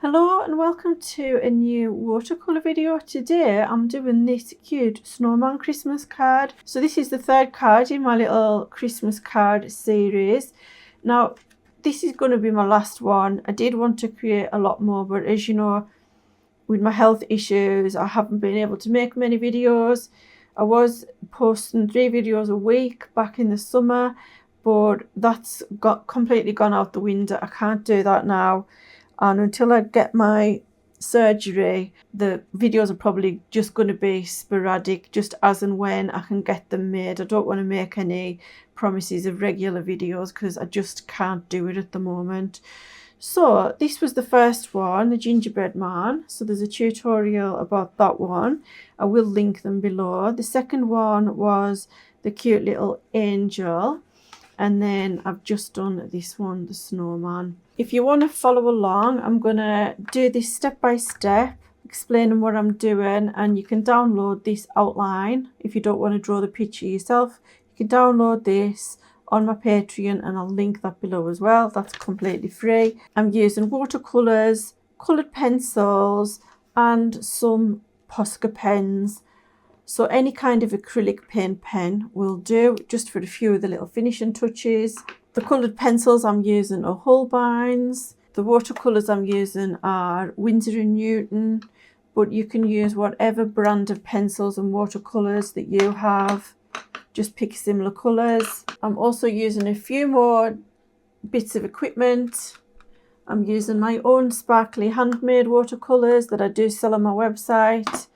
Hello and welcome to a new watercolour video. Today I'm doing this cute snowman Christmas card. So this is the third card in my little Christmas card series. Now this is going to be my last one. I did want to create a lot more, but as you know, with my health issues I haven't been able to make many videos. I was posting 3 videos a week back in the summer, but that's completely gone out the window. I can't do that now. And until I get my surgery, the videos are probably just going to be sporadic, just as and when I can get them made. I don't want to make any promises of regular videos because I just can't do it at the moment. So this was the first one, the gingerbread man. So there's a tutorial about that one. I will link them below. The second one was the cute little angel. And then I've just done this one, the snowman. If you want to follow along, I'm going to do this step by step, explaining what I'm doing, and you can download this outline if you don't want to draw the picture yourself. You can download this on my Patreon and I'll link that below as well. That's completely free. I'm using watercolors, coloured pencils and some Posca pens. So any kind of acrylic paint pen will do, just for a few of the little finishing touches. The coloured pencils I'm using are Holbein's. The watercolours I'm using are Winsor & Newton, but you can use whatever brand of pencils and watercolours that you have. Just pick similar colours. I'm also using a few more bits of equipment. I'm using my own sparkly handmade watercolours that I do sell on my website.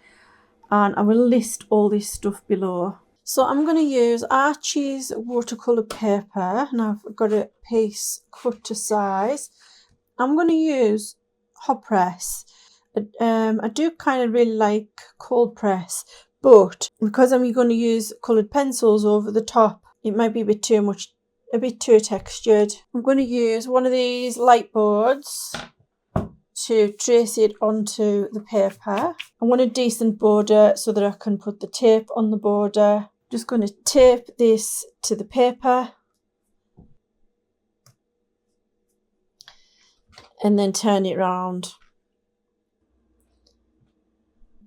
And I will list all this stuff below. So I'm going to use Archie's watercolour paper. Now I've got a piece cut to size. I'm going to use hot press. I do kind of really like cold press, but because I'm going to use coloured pencils over the top, it might be a bit too much, a bit too textured. I'm going to use one of these light boards to trace it onto the paper. I want a decent border so that I can put the tape on the border. Just going to tape this to the paper and then turn it round.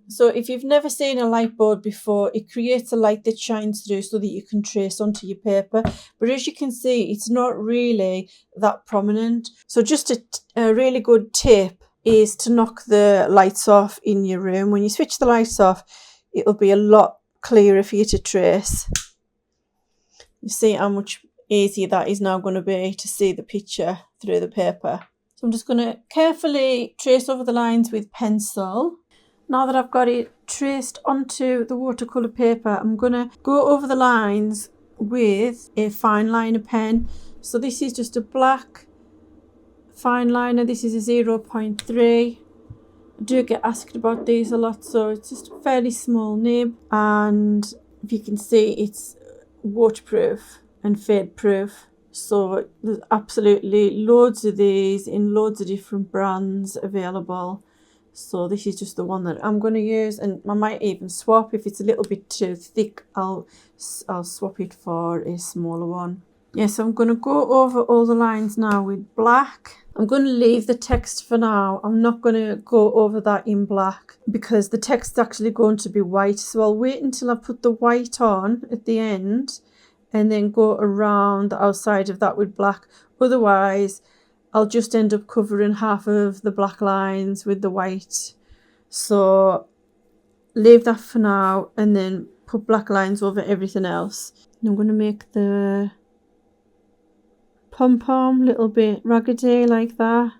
So if you've never seen a light board before, it creates a light that shines through so that you can trace onto your paper. But as you can see, it's not really that prominent. So just a really good tip is to knock the lights off in your room. When you switch the lights off, it'll be a lot clearer for you to trace. You see how much easier that is now going to be to see the picture through the paper. So I'm just going to carefully trace over the lines with pencil. Now that I've got it traced onto the watercolour paper, I'm going to go over the lines with a fine liner pen. So this is just a black fine liner. This is a 0.3. I do get asked about these a lot, so it's just a fairly small nib, and if you can see, it's waterproof and fade proof. So there's absolutely loads of these in loads of different brands available. So this is just the one that I'm going to use, and I might even swap. If it's a little bit too thick, I'll swap it for a smaller one. Yes, so I'm going to go over all the lines now with black. I'm going to leave the text for now. I'm not going to go over that in black because the text is actually going to be white. So I'll wait until I put the white on at the end and then go around the outside of that with black. Otherwise, I'll just end up covering half of the black lines with the white. So leave that for now and then put black lines over everything else. And I'm going to make the pom-pom a little bit raggedy like that.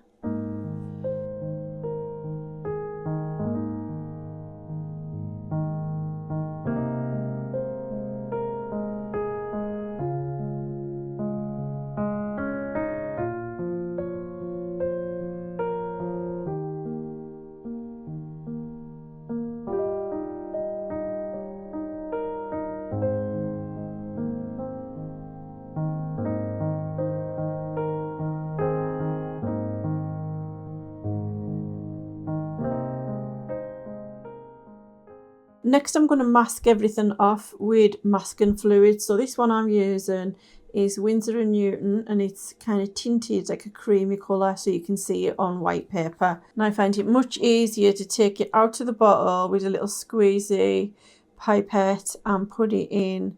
Next, I'm going to mask everything off with masking fluid. So this one I'm using is Winsor & Newton, and it's kind of tinted like a creamy colour so you can see it on white paper. And I find it much easier to take it out of the bottle with a little squeezy pipette and put it in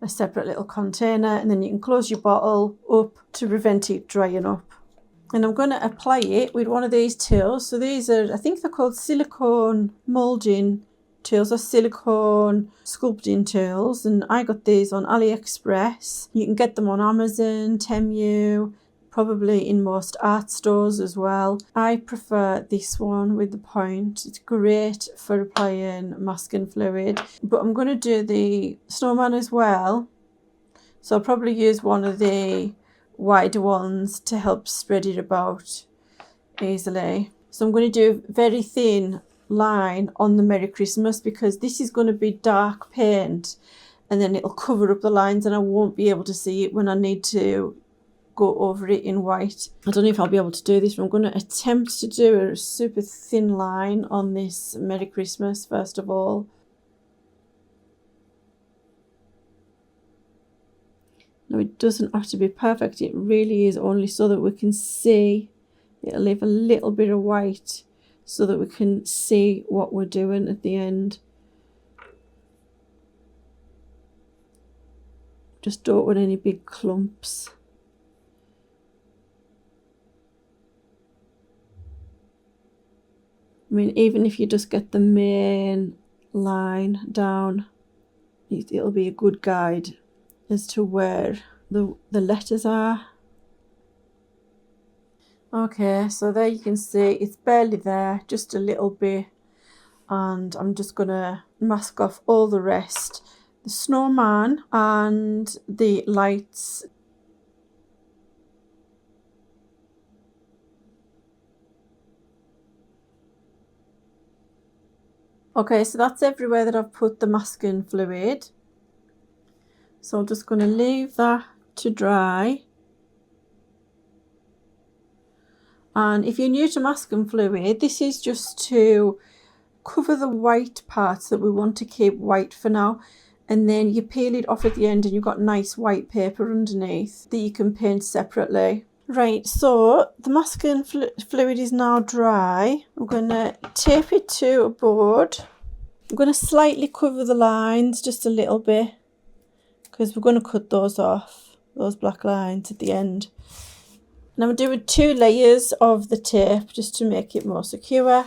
a separate little container, and then you can close your bottle up to prevent it drying up. And I'm going to apply it with one of these tools. So these are, I think they're called silicone moulding tools or silicone sculpting tools, and I got these on AliExpress. You can get them on Amazon, Temu, probably in most art stores as well. I prefer this one with the point. It's great for applying masking fluid, but I'm going to do the Snowman as well, so I'll probably use one of the wider ones to help spread it about easily. So I'm going to do a very thin line on the Merry Christmas because this is going to be dark paint, and then it'll cover up the lines and I won't be able to see it when I need to go over it in white. I don't know if I'll be able to do this, but I'm going to attempt to do a super thin line on this Merry Christmas first of all. Now it doesn't have to be perfect, it really is only so that we can see. It'll leave a little bit of white so that we can see what we're doing at the end. Just don't want any big clumps. I mean, even if you just get the main line down, it'll be a good guide as to where the letters are. Okay, so there you can see it's barely there, just a little bit, and I'm just gonna mask off all the rest, the snowman and the lights. Okay, so that's everywhere that I've put the masking fluid. So I'm just going to leave that to dry. And if you're new to masking fluid, this is just to cover the white parts that we want to keep white for now. And then you peel it off at the end and you've got nice white paper underneath that you can paint separately. Right, so the masking fluid is now dry. I'm going to tape it to a board. I'm going to slightly cover the lines just a little bit because we're going to cut those off, those black lines at the end. And I'm doing 2 layers of the tape just to make it more secure.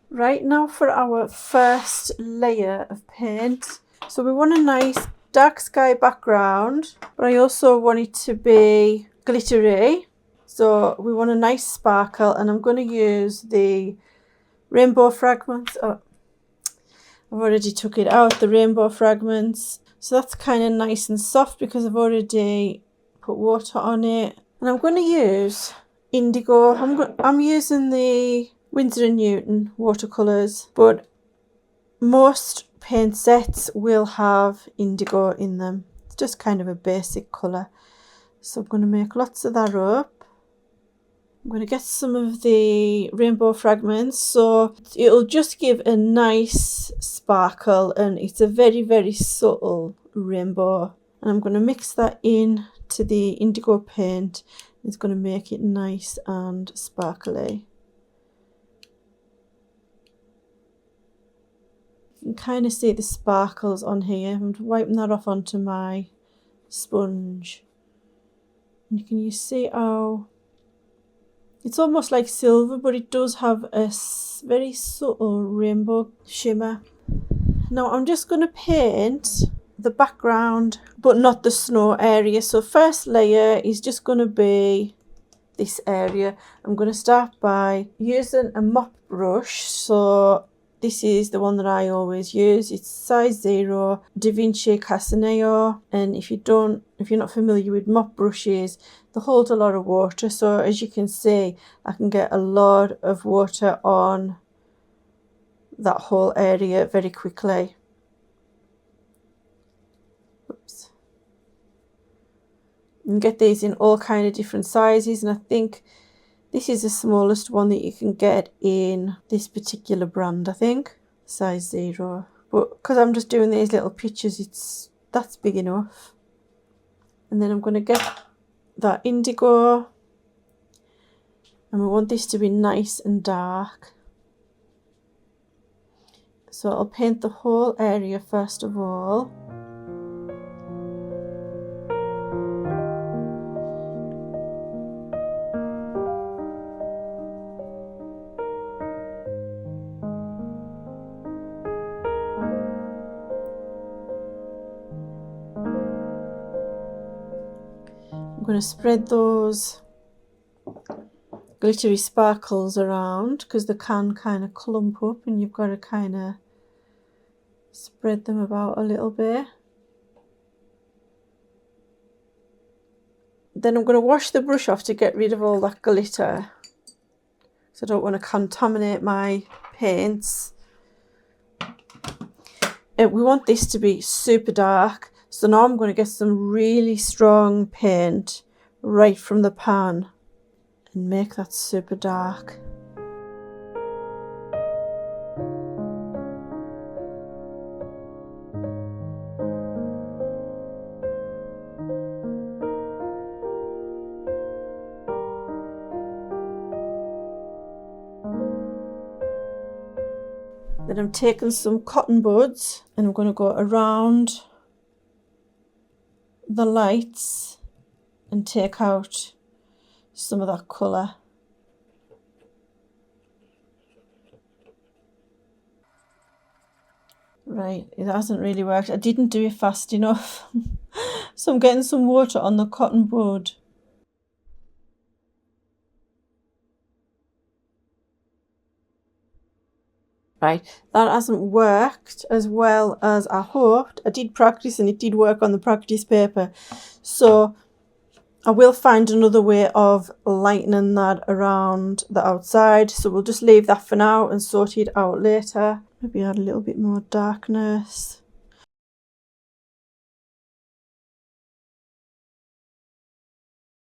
Right, now for our first layer of paint. So we want a nice dark sky background, but I also want it to be glittery, so we want a nice sparkle, and I'm going to use the rainbow fragments. Oh, I've already took it out, the rainbow fragments, so that's kind of nice and soft because I've already put water on it. And I'm going to use indigo. I'm using the Winsor & Newton watercolors, but most paint sets will have indigo in them. It's just kind of a basic colour. So I'm going to make lots of that up. I'm going to get some of the rainbow fragments, so it'll just give a nice sparkle, and it's a very, very subtle rainbow. And I'm going to mix that in to the indigo paint. It's going to make it nice and sparkly. You can kind of see the sparkles on here. I'm wiping that off onto my sponge. And you see how it's almost like silver, but it does have a very subtle rainbow shimmer. Now I'm just going to paint the background, but not the snow area. So first layer is just going to be this area. I'm going to start by using a mop brush. So this is the one that I always use. It's size 0, Vinci Casaneo. And if you're not familiar with mop brushes, they hold a lot of water. So as you can see, I can get a lot of water on that whole area very quickly. Oops. You can get these in all kind of different sizes, and I think this is the smallest one that you can get in this particular brand, I think, size 0. But because I'm just doing these little pictures, that's big enough. And then I'm going to get that indigo, and we want this to be nice and dark. So I'll paint the whole area first of all. I'm going to spread those glittery sparkles around because they can kind of clump up, and you've got to kind of spread them about a little bit. Then I'm going to wash the brush off to get rid of all that glitter, so I don't want to contaminate my paints. We want this to be super dark, so now I'm going to get some really strong paint right from the pan and make that super dark. Then I'm taking some cotton buds and I'm going to go around the lights and take out some of that colour. Right, it hasn't really worked. I didn't do it fast enough. So I'm getting some water on the cotton bud. Right, that hasn't worked as well as I hoped. I did practice and it did work on the practice paper. So I will find another way of lightening that around the outside. So we'll just leave that for now and sort it out later. Maybe add a little bit more darkness.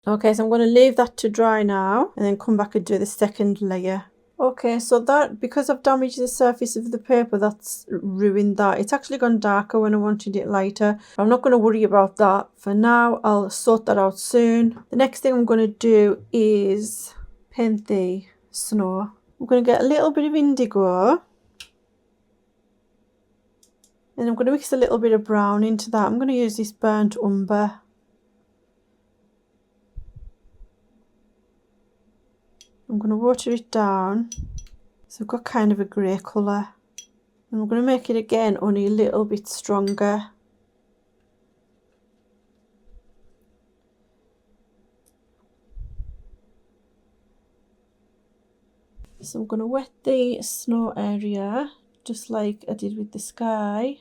Okay, so I'm going to leave that to dry now and then come back and do the second layer. Okay, so that, because I've damaged the surface of the paper, that's ruined that. It's actually gone darker when I wanted it lighter. I'm not going to worry about that for now. I'll sort that out soon. The next thing I'm going to do is paint the snow. I'm going to get a little bit of indigo. And I'm going to mix a little bit of brown into that. I'm going to use this burnt umber. I'm going to water it down, so I've got kind of a grey colour. And I'm going to make it again only a little bit stronger. So I'm going to wet the snow area just like I did with the sky.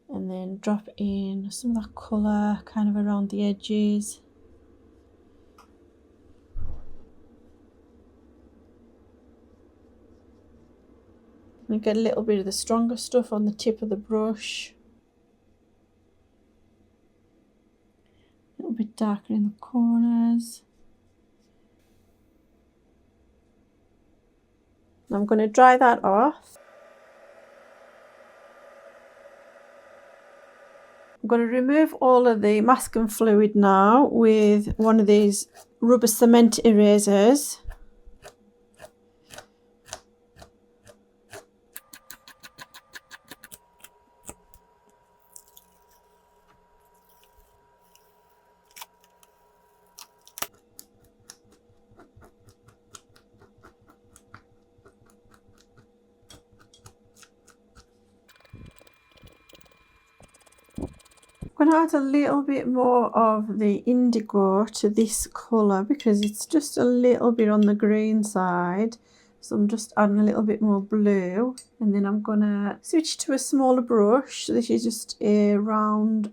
And then drop in some of that colour kind of around the edges. And get a little bit of the stronger stuff on the tip of the brush. A little bit darker in the corners. I'm going to dry that off. I'm going to remove all of the masking fluid now with one of these rubber cement erasers. I'm going to add a little bit more of the indigo to this colour because it's just a little bit on the green side. So I'm just adding a little bit more blue, and then I'm going to switch to a smaller brush. So this is just a round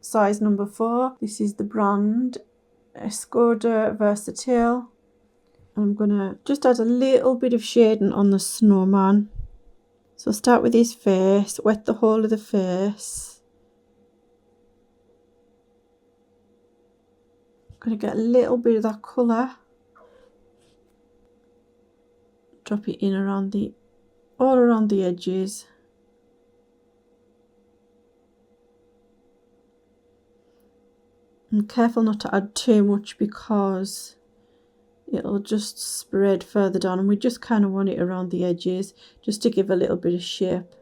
size number 4. This is the brand Escoda Versatil. I'm going to just add a little bit of shading on the snowman. So start with his face, wet the whole of the face. I'm going to get a little bit of that colour. Drop it in around all around the edges. I'm careful not to add too much because it'll just spread further down, and we just kind of want it around the edges just to give a little bit of shape.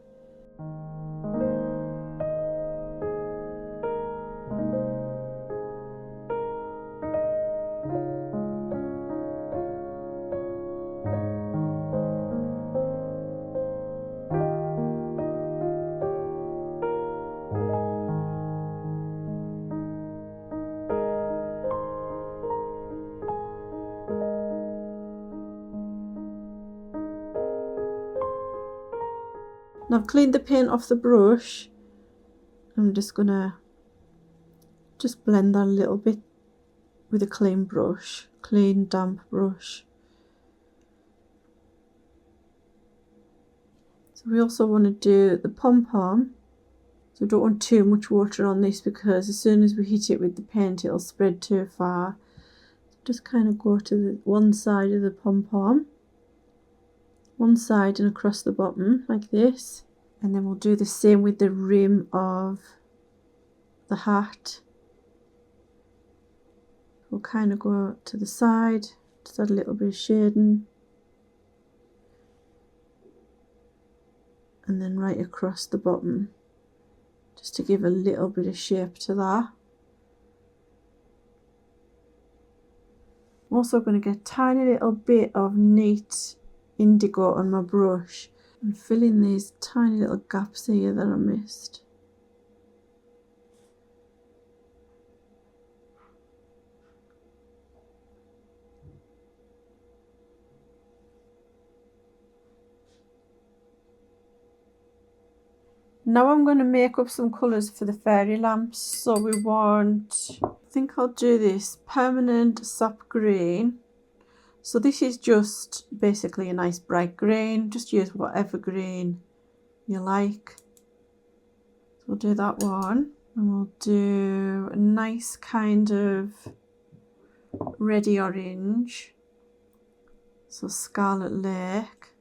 Now I've cleaned the paint off the brush. I'm just gonna blend that a little bit with a clean brush, clean damp brush. So we also want to do the pom-pom. So we don't want too much water on this because as soon as we hit it with the paint it'll spread too far. So just kind of go to the one side of the pom-pom, one side and across the bottom like this, and then we'll do the same with the rim of the hat. We'll kind of go to the side, just add a little bit of shading, and then right across the bottom just to give a little bit of shape to that. I'm also going to get a tiny little bit of neat indigo on my brush and fill in these tiny little gaps here that I missed. Now I'm going to make up some colours for the fairy lamps. So we want, I think I'll do this permanent sap green. So this is just basically a nice bright green. Just use whatever green you like. So we'll do that one. And we'll do a nice kind of reddy orange. So Scarlet Lake.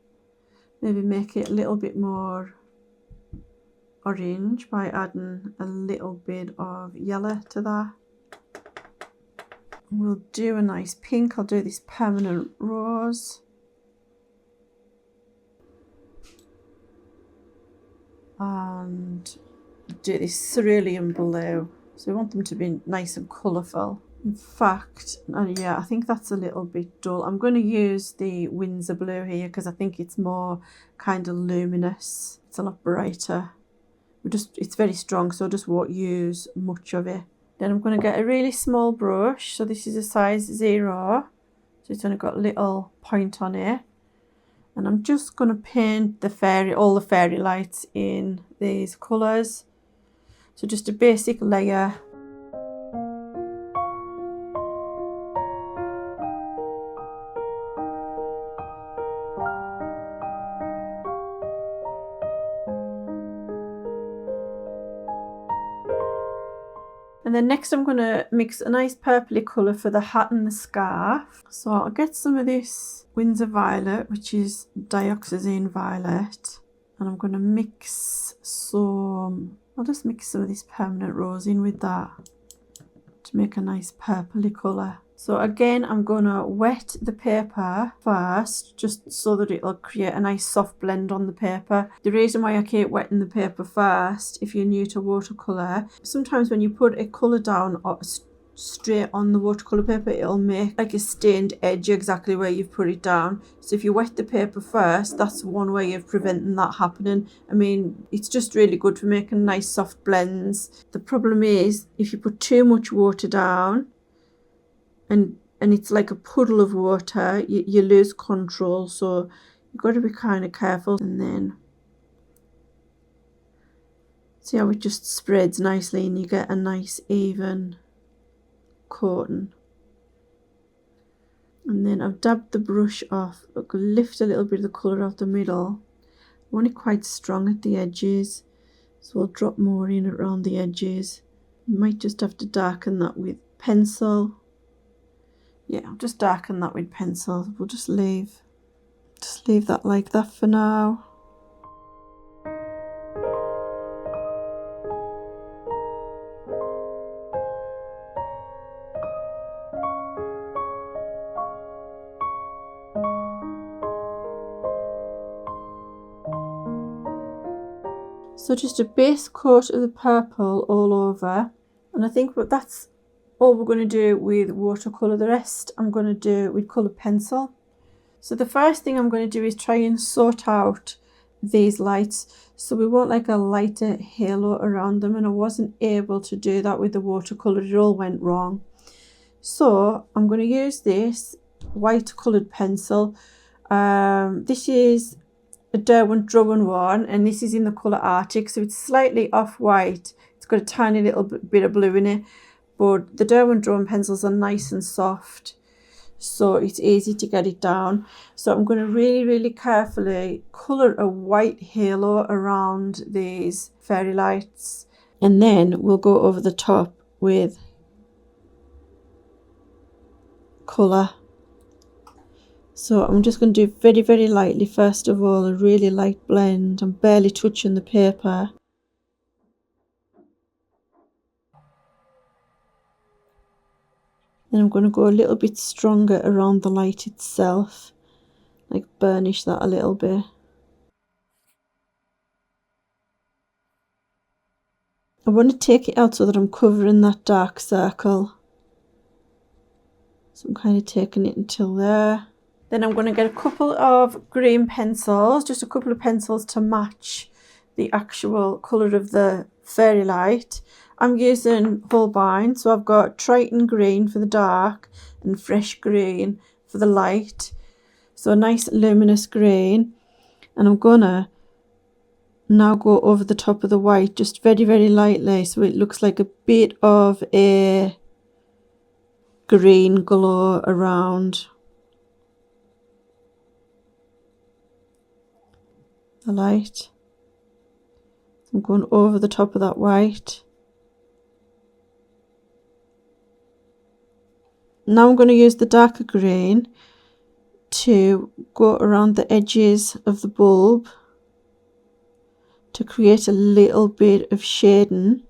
Maybe make it a little bit more orange by adding a little bit of yellow to that. We'll do a nice pink. I'll do this permanent rose. And do this cerulean blue. So we want them to be nice and colourful. In fact, yeah, I think that's a little bit dull. I'm going to use the Winsor blue here because I think it's more kind of luminous. It's a lot brighter. It's very strong, so I just won't use much of it. Then I'm going to get a really small brush. So this is a size 0. So it's only got a little point on it. And I'm just going to paint all the fairy lights in these colours. So just a basic layer. And then next I'm going to mix a nice purpley colour for the hat and the scarf. So I'll get some of this Winsor Violet, which is Dioxazine Violet. And I'm going to I'll just mix some of this permanent rose in with that to make a nice purpley colour. So again, I'm going to wet the paper first, just so that it'll create a nice soft blend on the paper. The reason why I keep wetting the paper first, if you're new to watercolour, sometimes when you put a colour down straight on the watercolour paper, it'll make like a stained edge exactly where you've put it down. So if you wet the paper first, that's one way of preventing that happening. I mean, it's just really good for making nice soft blends. The problem is if you put too much water down, and it's like a puddle of water, you lose control. So you've got to be kind of careful. And then see how it just spreads nicely and you get a nice even coating. And then I've dabbed the brush off. Look, lift a little bit of the colour out the middle. I want it quite strong at the edges, so I'll drop more in around the edges. You might just have to darken that with pencil. Yeah, I'll just darken that with pencil. We'll just leave that like that for now. So just a base coat of the purple all over, and I think that's all we're going to do with watercolour. The rest I'm going to do with coloured pencil. So the first thing I'm going to do is try and sort out these lights. So we want like a lighter halo around them, and I wasn't able to do that with the watercolour. It all went wrong. So I'm going to use this white coloured pencil. This is a Derwent Drummond one, and this is in the colour Arctic, so it's slightly off-white. It's got a tiny little bit of blue in it, but the Derwent Drummond pencils are nice and soft, so it's easy to get it down. So I'm going to really carefully colour a white halo around these fairy lights, and then we'll go over the top with colour. So I'm just going to do very lightly first of all, a really light blend. I'm barely touching the paper. Then I'm going to go a little bit stronger around the light itself, like burnish that a little bit. I want to take it out so that I'm covering that dark circle. So I'm kind of taking it until there. Then I'm going to get a couple of green pencils, just a couple of pencils to match the actual colour of the fairy light. I'm using Holbein, so I've got Triton green for the dark and fresh green for the light. So a nice luminous green. And I'm going to now go over the top of the white just very lightly, so it looks like a bit of a green glow around the light. I'm going over the top of that white. Now I'm going to use the darker green to go around the edges of the bulb to create a little bit of shading,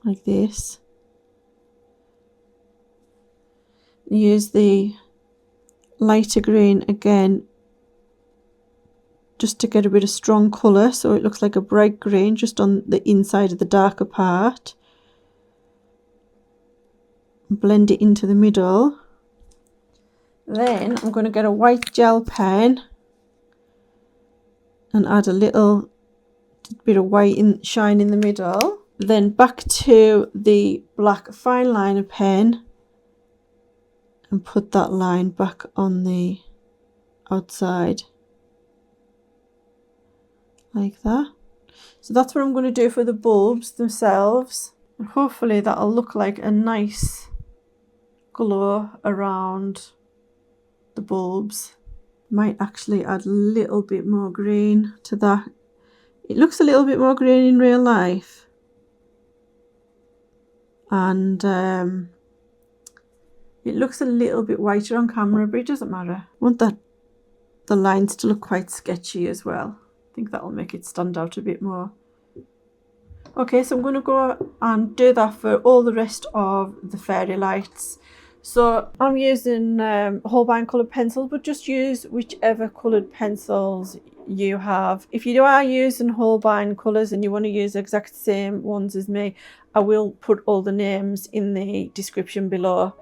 like this. Use the lighter green again just to get a bit of strong colour, so it looks like a bright green just on the inside of the darker part. Blend it into the middle. Then I'm going to get a white gel pen and add a little bit of white shine in the middle. Then back to the black fine liner pen and put that line back on the outside, like that. So that's what I'm going to do for the bulbs themselves, and hopefully that'll look like a nice glow around the bulbs. Might actually add a little bit more green to that. It looks a little bit more green in real life, and it looks a little bit whiter on camera, but it doesn't matter. I want the lines to look quite sketchy as well. I think that'll make it stand out a bit more. Okay, so I'm going to go and do that for all the rest of the fairy lights. So I'm using Holbein coloured pencils, but just use whichever coloured pencils you have. If you are using Holbein colours and you want to use the exact same ones as me, I will put all the names in the description below.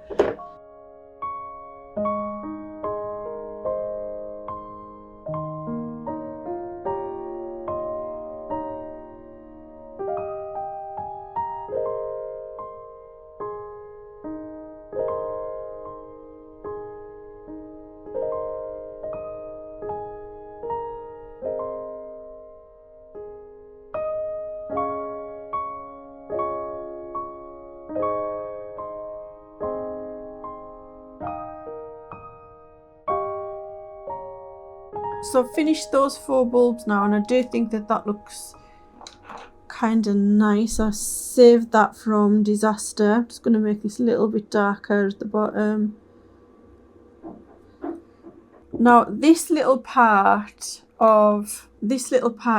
So I've finished those 4 bulbs now, and I do think that looks kind of nice. I saved that from disaster. I'm just going to make this a little bit darker at the bottom. Now this little part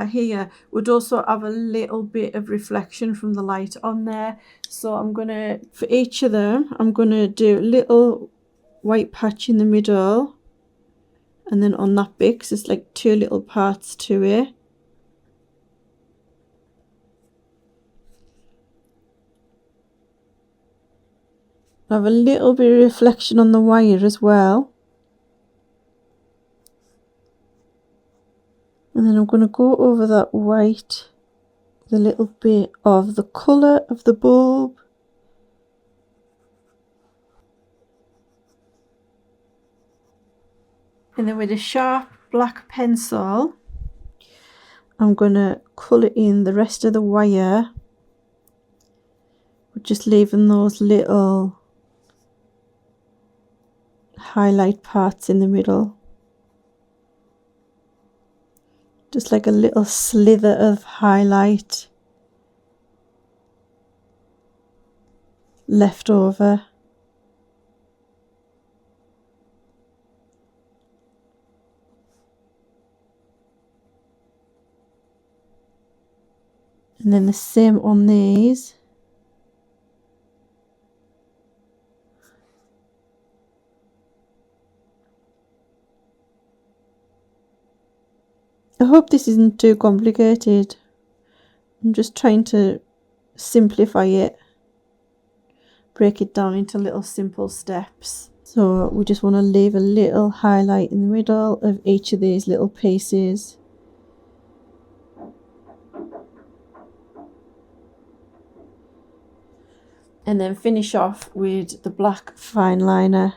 here would also have a little bit of reflection from the light on there. So I'm going to, for each of them, I'm going to do a little white patch in the middle and then on that bit, because it's like two little parts to it. I have a little bit of reflection on the wire as well. And then I'm going to go over that white with a little bit of the colour of the bulb. And then with a sharp black pencil, I'm going to colour in the rest of the wire. Just leaving those little highlight parts in the middle. Just like a little slither of highlight left over. And then the same on these. I hope this isn't too complicated. I'm just trying to simplify it, break it down into little simple steps. So we just want to leave a little highlight in the middle of each of these little pieces. And then finish off with the black fine liner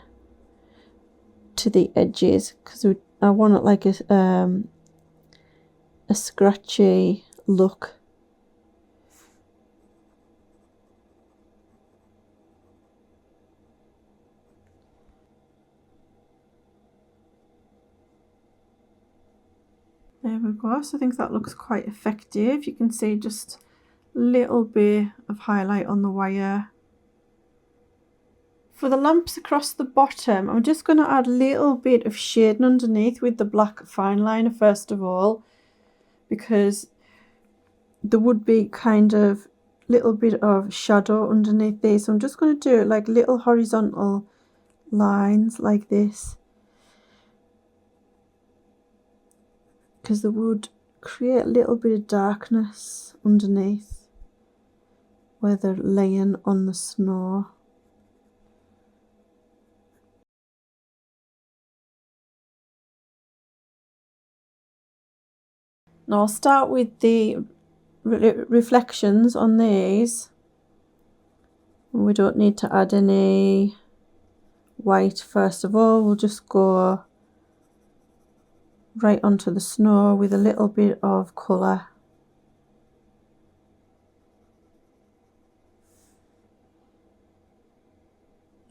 to the edges, because I want it like a scratchy look. There we go. So I think that looks quite effective. You can see just a little bit of highlight on the wire. For the lamps across the bottom, I'm just going to add a little bit of shading underneath with the black fine liner first of all, because there would be kind of little bit of shadow underneath this. So I'm just going to do it like little horizontal lines like this, because they would create a little bit of darkness underneath where they're laying on the snow. Now I'll start with the reflections on these. We don't need to add any white first of all. We'll just go right onto the snow with a little bit of colour.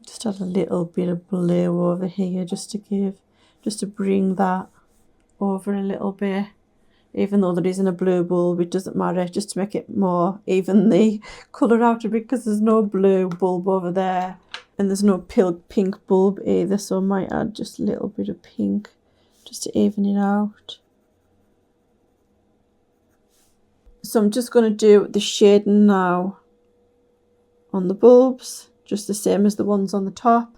Just add a little bit of blue over here just to bring that over a little bit. Even though there isn't a blue bulb, it doesn't matter, just to make it more even the colour out a bit, because there's no blue bulb over there and there's no pink bulb either, so I might add just a little bit of pink just to even it out. So I'm just going to do the shading now on the bulbs, just the same as the ones on the top.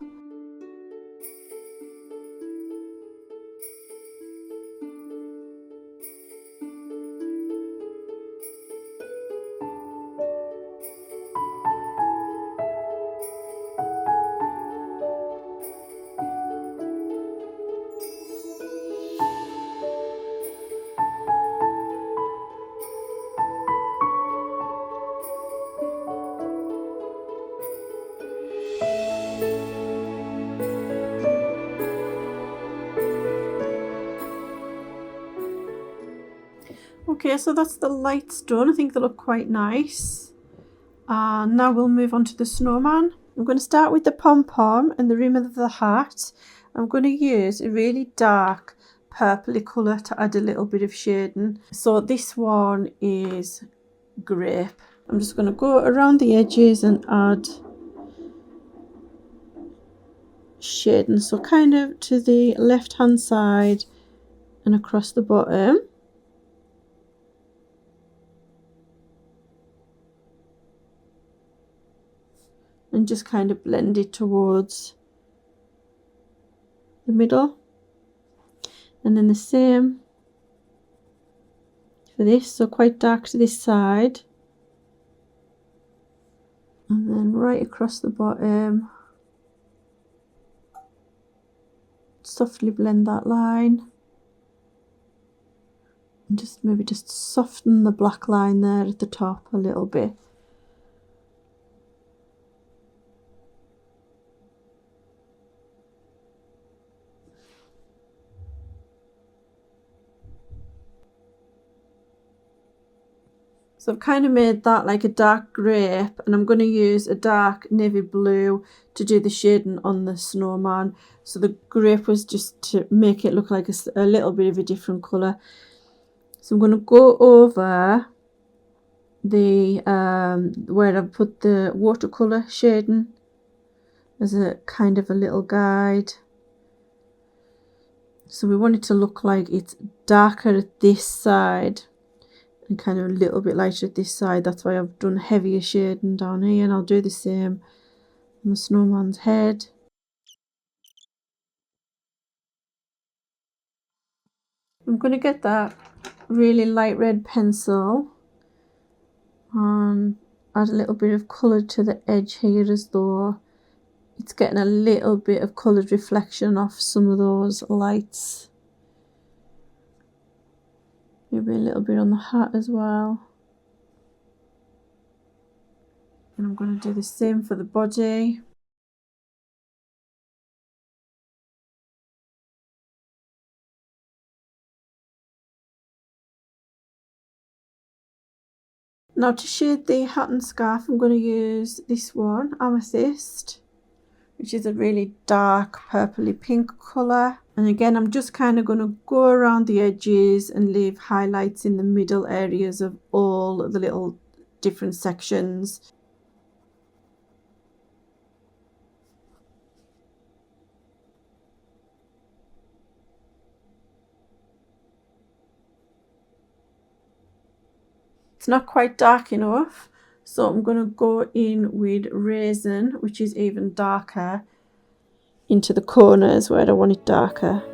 Okay, so that's the lights done. I think they look quite nice. And now we'll move on to the snowman. I'm going to start with the pom-pom and the rim of the hat. I'm going to use a really dark purpley colour to add a little bit of shading. So this one is grape. I'm just going to go around the edges and add shading. So kind of to the left hand side and across the bottom. And just kind of blend it towards the middle. And then the same for this, so quite dark to this side. And then right across the bottom, softly blend that line. And just maybe just soften the black line there at the top a little bit. So I've kind of made that like a dark grape, and I'm going to use a dark navy blue to do the shading on the snowman. So the grape was just to make it look like a little bit of a different colour. So I'm going to go over the where I've put the watercolour shading as a kind of a little guide. So we want it to look like it's darker at this side and kind of a little bit lighter at this side. That's why I've done heavier shading down here, and I'll do the same on the snowman's head. I'm going to get that really light red pencil and add a little bit of colour to the edge here, as though it's getting a little bit of coloured reflection off some of those lights. Maybe a little bit on the hat as well. And I'm going to do the same for the body. Now to shade the hat and scarf, I'm going to use this one, Amethyst, which is a really dark purpley pink colour. And again, I'm just kind of going to go around the edges and leave highlights in the middle areas of all the little different sections. It's not quite dark enough, so I'm going to go in with Raisin, which is even darker, into the corners where I want it darker.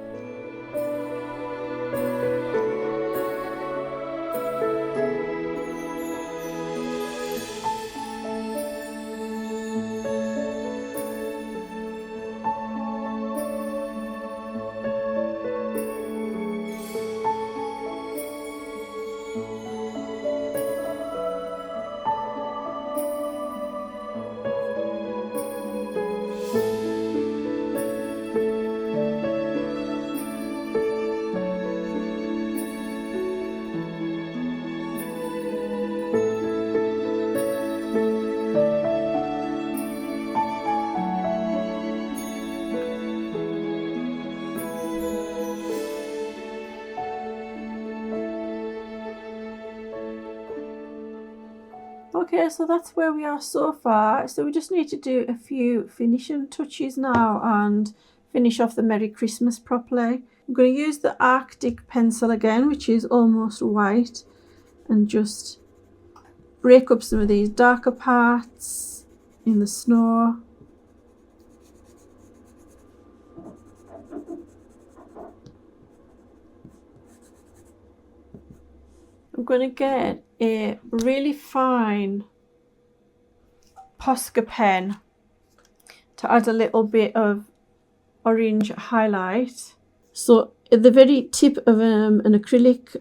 Okay, so that's where we are so far. So we just need to do a few finishing touches now and finish off the Merry Christmas properly. I'm going to use the Arctic pencil again, which is almost white, and just break up some of these darker parts in the snow. I'm going to get a really fine Posca pen to add a little bit of orange highlight. So at the very tip of an acrylic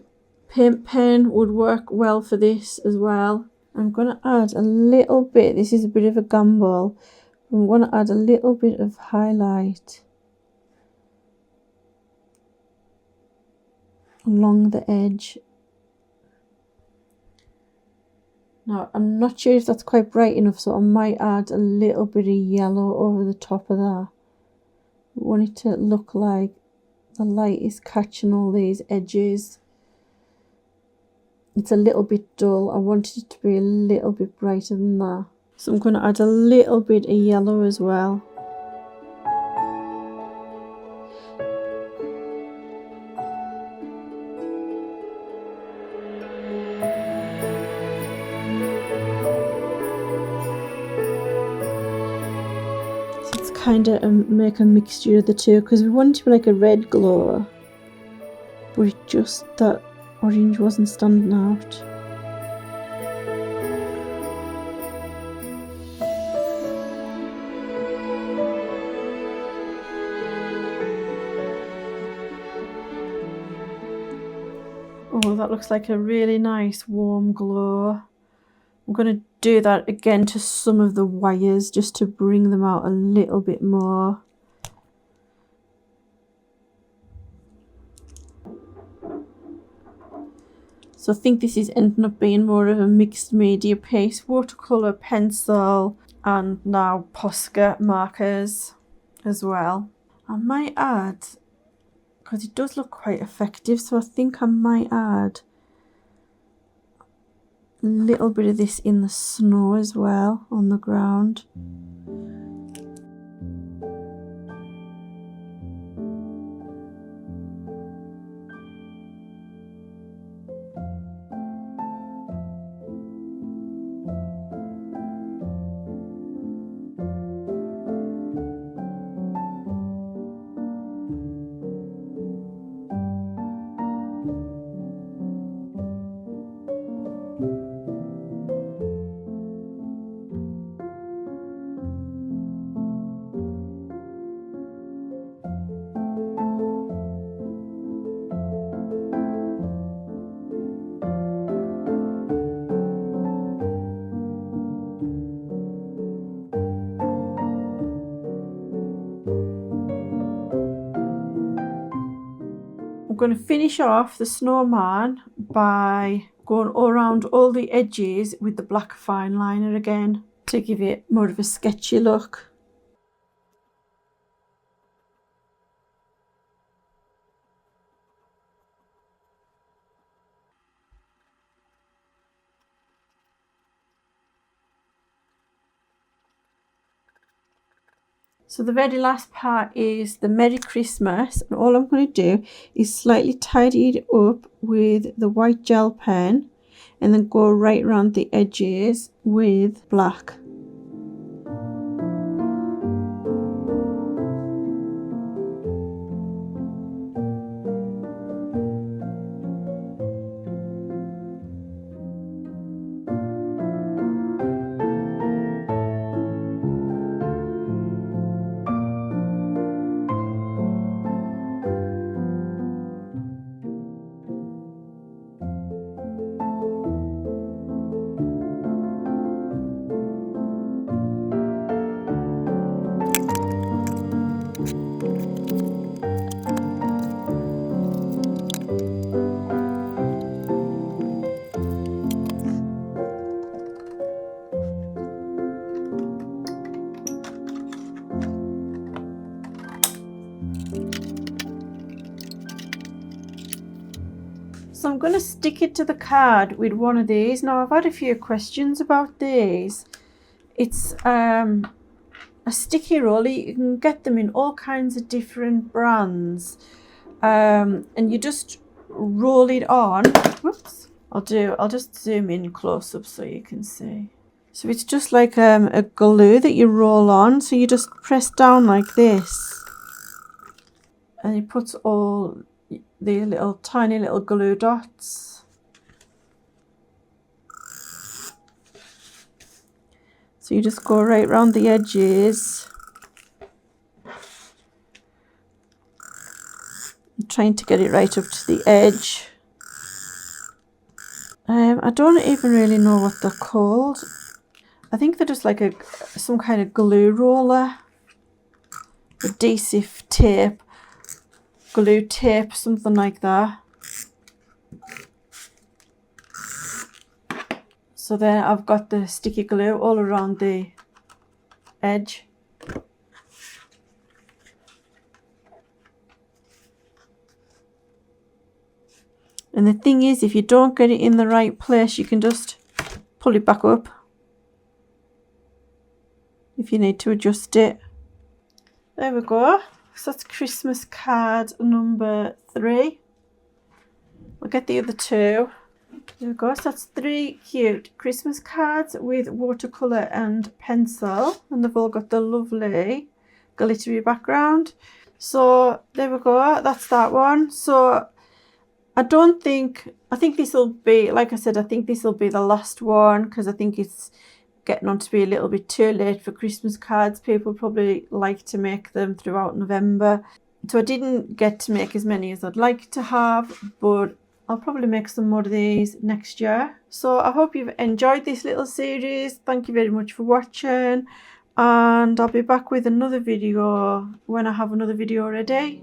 paint pen would work well for this as well. I'm going to add a little bit, this is a bit of a gamble, I'm going to add a little bit of highlight along the edge. Now, I'm not sure if that's quite bright enough, so I might add a little bit of yellow over the top of that. I want it to look like the light is catching all these edges. It's a little bit dull. I want it to be a little bit brighter than that. So I'm going to add a little bit of yellow as well. Kind of make a mixture of the two, because we want it to be like a red glow. but it just, that orange wasn't standing out. Oh, that looks like a really nice warm glow. I'm going to do that again to some of the wires just to bring them out a little bit more. So I think this is ending up being more of a mixed media piece. Watercolour, pencil, and now Posca markers as well. I might add, because it does look quite effective, so I think I might add a little bit of this in the snow as well, on the ground. I'm going to finish off the snowman by going all around all the edges with the black fine liner again to give it more of a sketchy look. So the very last part is the Merry Christmas, and all I'm going to do is slightly tidy it up with the white gel pen and then go right around the edges with black. So I'm going to stick it to the card with one of these. Now I've had a few questions about these. It's a sticky roller. You can get them in all kinds of different brands, and you just roll it on. Whoops! I'll just zoom in close up so you can see. So it's just like a glue that you roll on. So you just press down like this, and it puts all these little tiny little glue dots. So you just go right around the edges. I'm trying to get it right up to the edge. I don't even really know what they're called. I think they're just like some kind of glue roller, adhesive tape, glue tape, something like that. So then I've got the sticky glue all around the edge. And the thing is, if you don't get it in the right place, you can just pull it back up if you need to adjust it. There we go. So that's Christmas card number 3. I'll get the other 2. There we go. So that's 3 cute Christmas cards with watercolour and pencil, and they've all got the lovely glittery background. So there we go. That's that one. So I think this will be, like I said, I think this will be the last one, because I think it's getting on to be a little bit too late for Christmas cards. People probably like to make them throughout November. So I didn't get to make as many as I'd like to have, but I'll probably make some more of these next year. So I hope you've enjoyed this little series. Thank you very much for watching, and I'll be back with another video when I have another video ready.